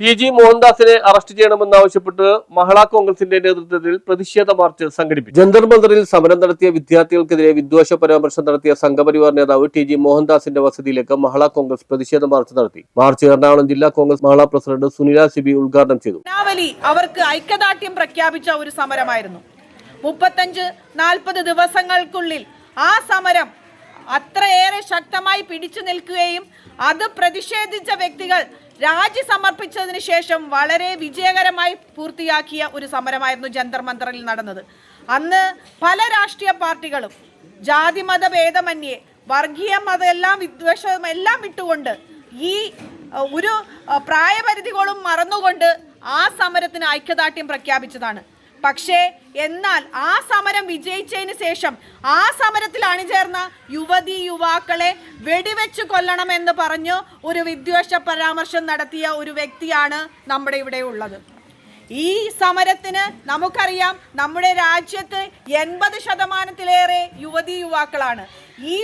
TG. മോഹൻദാസിനെ arrest ചെയ്യണമെന്നാവശ്യപ്പെട്ട് മഹിളാ കോൺഗ്രസിന്റെ നേതൃത്വത്തിൽ പ്രതിഷേധ മാർച്ച് സംഘടിപ്പിച്ചു. ജന്തർ മന്ദറിൽ സമരം നടത്തിയ വിദ്യാർത്ഥികൾക്കെതിരെ വിദ്വേഷ പരാമർശം നടത്തിയ സംഘപരിവാർ നേതാവ് ടി.ജി. മോഹൻദാസിന്റെ വസതിയിലേക്ക് മഹിളാ കോൺഗ്രസ് പ്രതിഷേധ മാർച്ച് നടത്തി. മാർച്ച് എറണാകുളം ജില്ലാ കോൺഗ്രസ് മഹിളാ പ്രസിഡന്റ് സുനില സിബി ഉദ്ഘാടനം ചെയ്തു. അവർക്ക് ഐക്യദാർഢ്യം പ്രഖ്യാപിച്ച ഒരു സമരമായിരുന്നു. 35-40 ദിവസങ്ങൾക്കുള്ളിൽ ആ സമരം അത്രയേറെ ശക്തമായി പിടിച്ചു നിൽക്കുകയും അത് പ്രതിഷേധിച്ച വ്യക്തികൾ രാജി സമർപ്പിച്ചതിന് ശേഷം വളരെ വിജയകരമായി പൂർത്തിയാക്കിയ ഒരു സമരമായിരുന്നു ജന്തർ മന്ദറിൽ നടന്നത്. അന്ന് പല രാഷ്ട്രീയ പാർട്ടികളും ജാതി മത ഭേദമന്യേ വർഗീയ മതമെല്ലാം വിദ്വേഷം എല്ലാം വിട്ടുകൊണ്ട് ഈ ഒരു പ്രായപരിധികളും മറന്നുകൊണ്ട് ആ സമരത്തിന് ഐക്യദാർഢ്യം പ്രഖ്യാപിച്ചതാണ്. പക്ഷേ എന്നാൽ ആ സമരം വിജയിച്ചതിന് ശേഷം ആ സമരത്തിൽ അണിചേർന്ന യുവാക്കളെ വെടിവെച്ച് കൊല്ലണമെന്ന് പറഞ്ഞു ഒരു വിദ്വേഷ പരാമർശം നടത്തിയ ഒരു വ്യക്തിയാണ് നമ്മുടെ ഇവിടെ ഉള്ളത്. ഈ സമരത്തിന് നമുക്കറിയാം, നമ്മുടെ രാജ്യത്ത് 80% യുവാക്കളാണ്. ഈ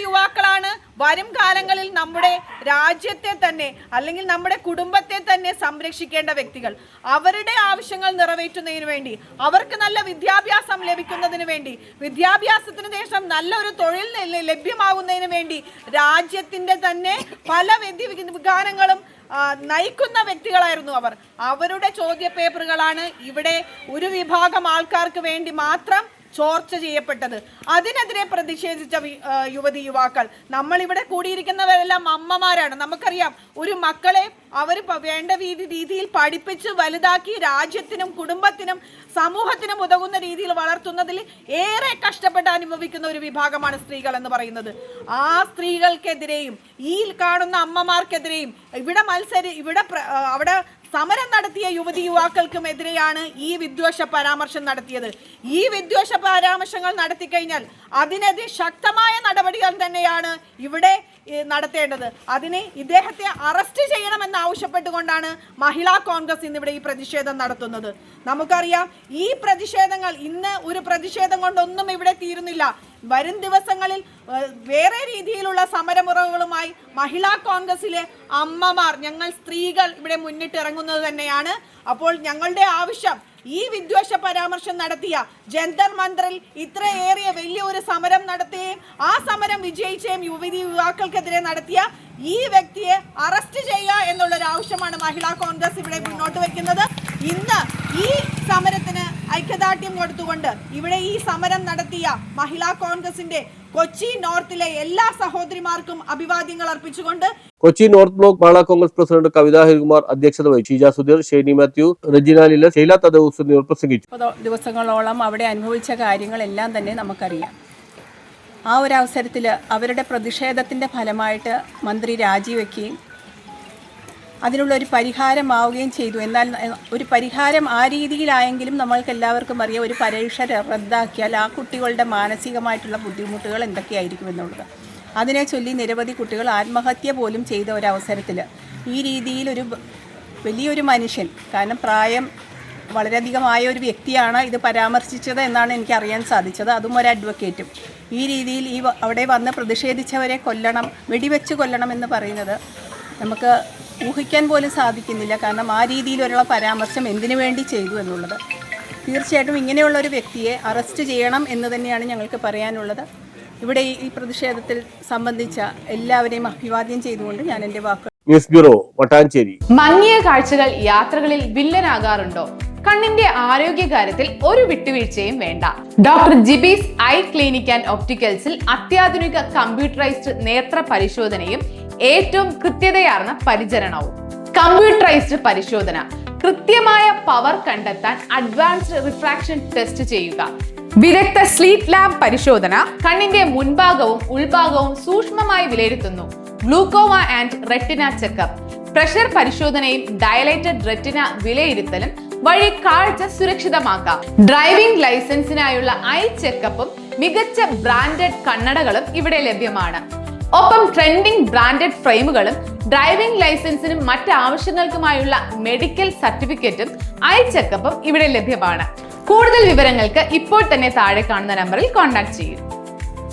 യുവാക്കളാണ് വരും കാലങ്ങളിൽ നമ്മുടെ രാജ്യത്തെ തന്നെ അല്ലെങ്കിൽ നമ്മുടെ കുടുംബത്തെ തന്നെ സംരക്ഷിക്കേണ്ട വ്യക്തികൾ. അവരുടെ ആവശ്യങ്ങൾ നിറവേറ്റുന്നതിന് വേണ്ടി, അവർക്ക് നല്ല വിദ്യാഭ്യാസം ലഭിക്കുന്നതിന് വേണ്ടി, വിദ്യാഭ്യാസത്തിന് ശേഷം നല്ലൊരു തൊഴിൽ ലഭ്യമാകുന്നതിന് വേണ്ടി രാജ്യത്തിൻ്റെ തന്നെ പല വികാരങ്ങളും നയിക്കുന്ന വ്യക്തികളായിരുന്നു അവർ. അവരുടെ ചോദ്യപേപ്പറുകളാണ് ഇവിടെ ഒരു വിഭാഗം ആൾക്കാർക്ക് വേണ്ടി മാത്രം ചോർച്ച ചെയ്യപ്പെട്ടത്. അതിനെതിരെ പ്രതിഷേധിച്ച യുവാക്കൾ, നമ്മളിവിടെ കൂടിയിരിക്കുന്നവരെല്ലാം അമ്മമാരാണ്. നമുക്കറിയാം, ഒരു മക്കളെ അവർ വേണ്ട രീതിയിൽ പഠിപ്പിച്ച് വലുതാക്കി രാജ്യത്തിനും കുടുംബത്തിനും സമൂഹത്തിനും ഉതകുന്ന രീതിയിൽ വളർത്തുന്നതിൽ ഏറെ കഷ്ടപ്പെട്ട് അനുഭവിക്കുന്ന ഒരു വിഭാഗമാണ് സ്ത്രീകൾ എന്ന് പറയുന്നത്. ആ സ്ത്രീകൾക്കെതിരെയും ഈ കാണുന്ന അമ്മമാർക്കെതിരെയും അവിടെ സമരം നടത്തിയ യുവാക്കൾക്കുമെതിരെയാണ് ഈ വിദ്വേഷ പരാമർശം നടത്തിയത്. ഈ വിദ്വേഷ പരാമർശങ്ങൾ നടത്തിക്കഴിഞ്ഞാൽ അതിനെതിരെ ശക്തമായ നടപടികൾ തന്നെയാണ് ഇവിടെ നടത്തേണ്ടത്. അതിന് ഇദ്ദേഹത്തെ അറസ്റ്റ് ചെയ്യണമെന്ന് ആവശ്യപ്പെട്ടുകൊണ്ടാണ് മഹിളാ കോൺഗ്രസ് ഇന്നിവിടെ ഈ പ്രതിഷേധം നടത്തുന്നത്. നമുക്കറിയാം, ഈ പ്രതിഷേധങ്ങൾ ഇന്ന് ഒരു പ്രതിഷേധം കൊണ്ടൊന്നും ഇവിടെ തീരുന്നില്ല. വരും ദിവസങ്ങളിൽ വേറെ രീതിയിലുള്ള സമരമുറകളുമായി മഹിളാ കോൺഗ്രസിലെ അമ്മമാർ, ഞങ്ങൾ സ്ത്രീകൾ ഇവിടെ മുന്നിട്ടിറങ്ങുന്നത് തന്നെയാണ്. അപ്പോൾ ഞങ്ങളുടെ ആവശ്യം, ഈ വിദ്വേഷ പരാമർശം നടത്തിയ ജന്തർ മന്ദറിൽ ഇത്രയേറിയ വലിയൊരു സമരം നടത്തുകയും ആ സമരം വിജയിച്ചുകയും യുവാക്കൾക്കെതിരെ നടത്തിയ ഈ വ്യക്തിയെ അറസ്റ്റ് ചെയ്യുക എന്നുള്ളൊരു ആവശ്യമാണ് മഹിളാ കോൺഗ്രസ് ഇവിടെ മുന്നോട്ട് വയ്ക്കുന്നത്. ഇന്ന് ഈ സമരത്തിന് ഐക്യദാർഢ്യം കൊടുത്തുകൊണ്ട് ഇവിടെ ഈ സമരം നടത്തിയ മഹിളാ കോൺഗ്രസിന്റെ കൊച്ചി നോർത്തിലെ എല്ലാ സഹോദരിമാർക്കും അഭിവാദ്യങ്ങൾ അർപ്പിച്ചുകൊണ്ട് കൊച്ചി നോർത്ത് ബ്ലോക്ക് മഹിളാ കോൺഗ്രസ് പ്രസിഡന്റ് കവിത ഹരികുമാർ അധ്യക്ഷത വഹിച്ചു. ഷീജ സുധീർ, ഷെയ്നി മാത്യു, റെജിന ലില്ല, ശൈല തദൌസ് എന്നിവർ പ്രസംഗിച്ചു. ദിവസങ്ങളോളം അവിടെ അനുഭവിച്ച കാര്യങ്ങളെല്ലാം തന്നെ നമുക്കറിയാം. ആ ഒരു അവസരത്തിൽ അവരുടെ പ്രതിഷേധത്തിൻ്റെ ഫലമായിട്ട് മന്ത്രി രാജിവെക്കുകയും അതിനുള്ളൊരു പരിഹാരമാവുകയും ചെയ്തു. എന്നാൽ ഒരു പരിഹാരം ആ രീതിയിലായെങ്കിലും നമ്മൾക്ക് എല്ലാവർക്കും അറിയാം, ഒരു പരീക്ഷ റദ്ദാക്കിയാൽ ആ കുട്ടികളുടെ മാനസികമായിട്ടുള്ള ബുദ്ധിമുട്ടുകൾ എന്തൊക്കെയായിരിക്കും എന്നുള്ളത്. അതിനെ ചൊല്ലി നിരവധി കുട്ടികൾ ആത്മഹത്യ പോലും ചെയ്ത ഒരവസരത്തിൽ ഈ രീതിയിലൊരു വലിയൊരു മനുഷ്യൻ, കാരണം പ്രായം വളരെയധികമായ ഒരു വ്യക്തിയാണ് ഇത് പരാമർശിച്ചത് എന്നാണ് എനിക്ക് അറിയാൻ സാധിച്ചത്, അതും ഒരു അഡ്വക്കേറ്റും. ഈ രീതിയിൽ അവിടെ വന്ന് പ്രതിഷേധിച്ചവരെ കൊല്ലണം, വെടിവെച്ച് കൊല്ലണം എന്ന് പറയുന്നത് നമുക്ക് ഊഹിക്കാൻ പോലും സാധിക്കുന്നില്ല. കാരണം ആ രീതിയിലുള്ള പരാമർശം എന്തിനു വേണ്ടി ചെയ്തു എന്നുള്ളത്. തീർച്ചയായിട്ടും ഇങ്ങനെയുള്ളൊരു വ്യക്തിയെ അറസ്റ്റ് ചെയ്യണം എന്ന് തന്നെയാണ് ഞങ്ങൾക്ക് പറയാനുള്ളത്. ഇവിടെ ഈ പ്രതിഷേധത്തിൽ സംബന്ധിച്ച എല്ലാവരെയും അഭിവാദ്യം ചെയ്തുകൊണ്ട് ഞാൻ എൻ്റെ വാക്കുകൾ. News bureau, Mattancherry. മങ്ങിയ കാഴ്ചകൾ യാത്രകളിൽ വില്ലനാകാറുണ്ടോ? കണ്ണിന്റെ ആരോഗ്യകാര്യത്തിൽ ഒരു വിട്ടുവീഴ്ചയും വേണ്ട. Doctor Jibi's eye clinic and ഒപ്റ്റിക്കൽസിൽ അത്യാധുനിക കമ്പ്യൂട്ടറൈസ്ഡ് നേത്ര പരിശോധനയും ഏറ്റവും കൃത്യതയാർന്ന പരിചരണവും. കമ്പ്യൂട്ടറൈസ്ഡ് പരിശോധന, കൃത്യമായ പവർ കണ്ടെത്താൻ അഡ്വാൻസ്ഡ് റിഫ്രാക്ഷൻ ടെസ്റ്റ് ചെയ്യുക. വിദഗ്ധ സ്ലീറ്റ് ലാബ് പരിശോധന, കണ്ണിന്റെ മുൻഭാഗവും ഉൾഭാഗവും സൂക്ഷ്മമായി വിലയിരുത്തുന്നു. Glaucoma and retina checkup, pressure പരിശോധനയും ഡയലേറ്റഡ് റെറ്റിന വിലയിരുത്തലും വഴി കാഴ്ച സുരക്ഷിതമാക്കാം. ഡ്രൈവിംഗ് ലൈസൻസിനായുള്ള ഐ ചെക്കപ്പും മികച്ച ബ്രാൻഡഡ് കണ്ണടകളും ഇവിടെ ലഭ്യമാണ്. ഒപ്പം ട്രെൻഡിംഗ് ബ്രാൻഡഡ് ഫ്രെയിമുകളും ഡ്രൈവിംഗ് ലൈസൻസിനും മറ്റ് ആവശ്യങ്ങൾക്കുമായുള്ള മെഡിക്കൽ സർട്ടിഫിക്കറ്റും ഐ ചെക്കപ്പും ഇവിടെ ലഭ്യമാണ്. കൂടുതൽ വിവരങ്ങൾക്ക് ഇപ്പോൾ തന്നെ താഴെ കാണുന്ന നമ്പറിൽ കോൺടാക്ട് ചെയ്യൂ.